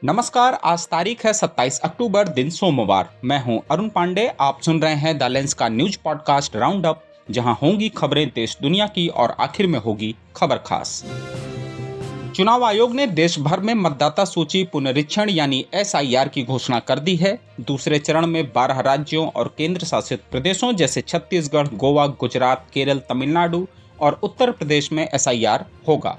नमस्कार। आज तारीख है 27 अक्टूबर, दिन सोमवार। मैं हूं अरुण पांडे। आप सुन रहे हैं द लेंस का न्यूज पॉडकास्ट राउंड अप, जहां होंगी खबरें देश दुनिया की और आखिर में होगी खबर खास। चुनाव आयोग ने देश भर में मतदाता सूची पुनरीक्षण यानी SIR की घोषणा कर दी है। दूसरे चरण में 12 राज्यों और केंद्र शासित प्रदेशों जैसे छत्तीसगढ़, गोवा, गुजरात, केरल, तमिलनाडु और उत्तर प्रदेश में SIR होगा।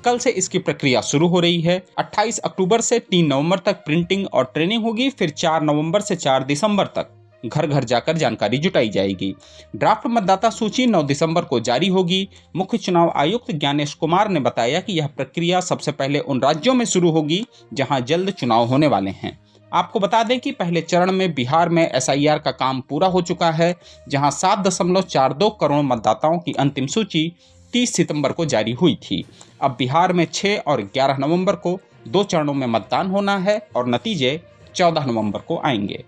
कल से इसकी प्रक्रिया शुरू हो रही है। 28 अक्टूबर से 3 नवंबर तक प्रिंटिंग और ट्रेनिंग होगी। फिर 4 नवंबर से 4 दिसंबर तक घर घर जाकर जानकारी जुटाई जाएगी। ड्राफ्ट मतदाता सूची 9 दिसंबर को जारी होगी। मुख्य चुनाव आयुक्त ज्ञानेश कुमार ने बताया कि यह प्रक्रिया सबसे पहले उन राज्यों में शुरू होगी जहां जल्द चुनाव होने वाले हैं। आपको बता दें कि पहले चरण में बिहार में SIR का काम पूरा हो चुका है, जहां 7.42 करोड़ मतदाताओं की अंतिम सूची 30 सितंबर को जारी हुई थी। अब बिहार में 6 और 11 नवंबर को 2 चरणों में मतदान होना है और नतीजे 14 नवंबर को आएंगे।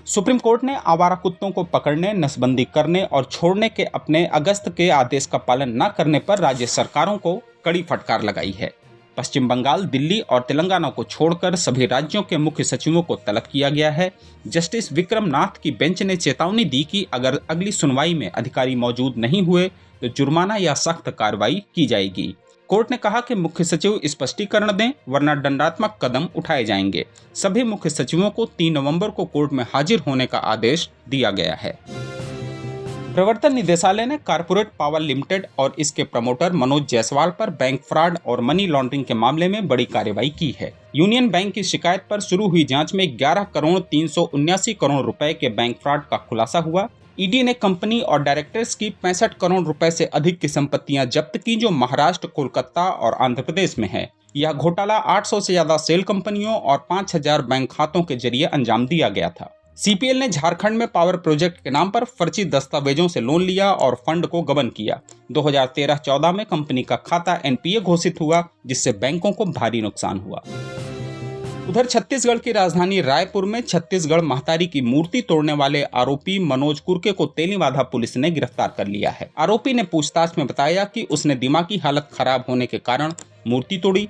सुप्रीम कोर्ट ने आवारा कुत्तों को पकड़ने, नसबंदी करने और छोड़ने के अपने अगस्त के आदेश का पालन न करने पर राज्य सरकारों को कड़ी फटकार लगाई है। पश्चिम बंगाल, दिल्ली और तेलंगाना को छोड़कर सभी राज्यों के मुख्य सचिवों को तलब किया गया है। जस्टिस विक्रम नाथ की बेंच ने चेतावनी दी कि अगर अगली सुनवाई में अधिकारी मौजूद नहीं हुए तो जुर्माना या सख्त कार्रवाई की जाएगी। कोर्ट ने कहा कि मुख्य सचिव स्पष्टीकरण दें, वरना दंडात्मक कदम उठाए जाएंगे। सभी मुख्य सचिवों को 3 नवंबर को कोर्ट में हाजिर होने का आदेश दिया गया है। प्रवर्तन निदेशालय ने कारपोरेट पावर लिमिटेड और इसके प्रमोटर मनोज जायसवाल पर बैंक फ्रॉड और मनी लॉन्ड्रिंग के मामले में बड़ी कार्रवाई की है। यूनियन बैंक की शिकायत पर शुरू हुई जांच में 11 करोड़ 379 करोड़ रुपए के बैंक फ्रॉड का खुलासा हुआ। ईडी ने कंपनी और डायरेक्टर्स की 65 करोड़ रुपए से अधिक की संपत्तियां जब्त की, जो महाराष्ट्र, कोलकाता और आंध्र प्रदेश में है। यह घोटाला 800 से ज्यादा सेल कंपनियों और 5000 बैंक खातों के जरिए अंजाम दिया गया था। CPL ने झारखंड में पावर प्रोजेक्ट के नाम पर फर्जी दस्तावेजों से लोन लिया और फंड को गबन किया। 2013-14 में कंपनी का खाता NPA घोषित हुआ, जिससे बैंकों को भारी नुकसान हुआ। उधर छत्तीसगढ़ की राजधानी रायपुर में छत्तीसगढ़ महतारी की मूर्ति तोड़ने वाले आरोपी मनोज कुर्के को तेलीबांधा पुलिस ने गिरफ्तार कर लिया है। आरोपी ने पूछताछ में बताया कि उसने दिमागी हालत खराब होने के कारण मूर्ति तोड़ी।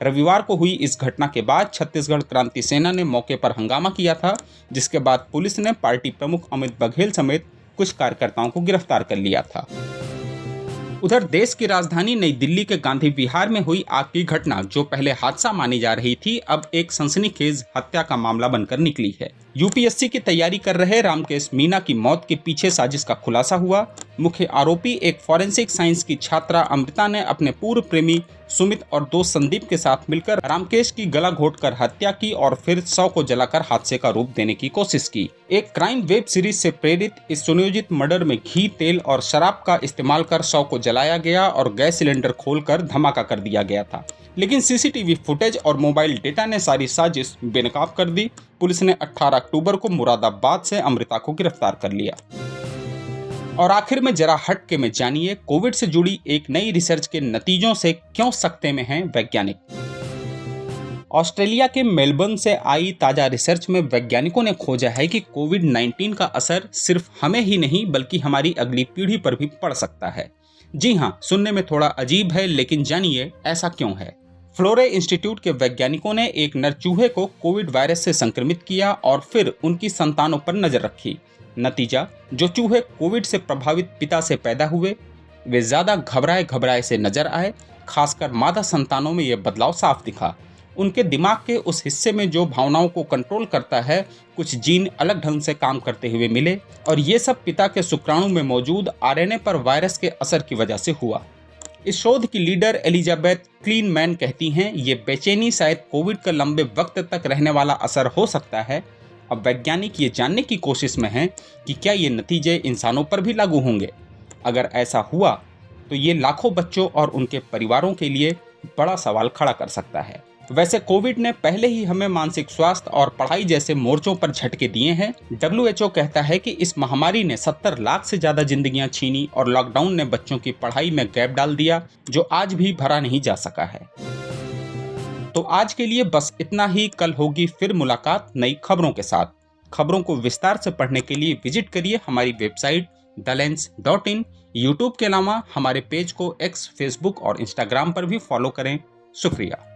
रविवार को हुई इस घटना के बाद छत्तीसगढ़ क्रांति सेना ने मौके पर हंगामा किया था, जिसके बाद पुलिस ने पार्टी प्रमुख अमित बघेल समेत कुछ कार्यकर्ताओं को गिरफ्तार कर लिया था। उधर देश की राजधानी नई दिल्ली के गांधी विहार में हुई आग की घटना, जो पहले हादसा मानी जा रही थी, अब एक सनसनीखेज हत्या का मामला बनकर निकली है। UPSC की तैयारी कर रहे रामकेश मीना की मौत के पीछे साजिश का खुलासा हुआ। मुख्य आरोपी एक फॉरेंसिक साइंस की छात्रा अमृता ने अपने पूर्व प्रेमी सुमित और दोस्त संदीप के साथ मिलकर रामकेश की गला घोंटकर हत्या की और फिर शव को जलाकर हादसे का रूप देने की कोशिश की। एक क्राइम वेब सीरीज से प्रेरित इस सुनियोजित मर्डर में घी, तेल और शराब का इस्तेमाल कर शव को जलाया गया और गैस सिलेंडर खोलकर धमाका कर दिया गया था। लेकिन CCTV फुटेज और मोबाइल डेटा ने सारी साजिश बेनकाब कर दी। पुलिस ने 18 अक्टूबर को मुरादाबाद से अमृता को गिरफ्तार कर लिया। और आखिर में जरा हट के में जानिए, कोविड से जुड़ी एक नई रिसर्च के नतीजों से क्यों सकते में हैं वैज्ञानिक। ऑस्ट्रेलिया के मेलबर्न से आई ताजा रिसर्च में वैज्ञानिकों ने खोजा है कि कोविड-19 का असर सिर्फ हमें ही नहीं बल्कि हमारी अगली पीढ़ी पर भी पड़ सकता है। जी हाँ, सुनने में थोड़ा अजीब है, लेकिन जानिए ऐसा क्यों है। फ्लोरे इंस्टीट्यूट के वैज्ञानिकों ने एक नर चूहे को कोविड वायरस से संक्रमित किया और फिर उनकी संतानों पर नजर रखी। नतीजा, जो चूहे कोविड से प्रभावित पिता से पैदा हुए वे ज्यादा घबराए से नजर आए। खासकर मादा संतानों में यह बदलाव साफ दिखा। उनके दिमाग के उस हिस्से में जो भावनाओं को कंट्रोल करता है, कुछ जीन अलग ढंग से काम करते हुए मिले और ये सब पिता के शुक्राणु में मौजूद RNA पर वायरस के असर की वजह से हुआ। इस शोध की लीडर एलिजाबेथ क्लीनमैन कहती हैं, ये बेचैनी शायद कोविड का लंबे वक्त तक रहने वाला असर हो सकता है। अब वैज्ञानिक ये जानने की कोशिश में हैं कि क्या ये नतीजे इंसानों पर भी लागू होंगे। अगर ऐसा हुआ तो ये लाखों बच्चों और उनके परिवारों के लिए बड़ा सवाल खड़ा कर सकता है। वैसे कोविड ने पहले ही हमें मानसिक स्वास्थ्य और पढ़ाई जैसे मोर्चों पर झटके दिए हैं। WHO कहता है कि इस महामारी ने 70 लाख से ज्यादा जिंदगियां छीनी और लॉकडाउन ने बच्चों की पढ़ाई में गैप डाल दिया, जो आज भी भरा नहीं जा सका है। तो आज के लिए बस इतना ही। कल होगी फिर मुलाकात नई खबरों के साथ। खबरों को विस्तार से पढ़ने के लिए विजिट करिए हमारी वेबसाइट thelens.in। यूट्यूब के अलावा हमारे पेज को X, Facebook और Instagram पर भी फॉलो करें। शुक्रिया।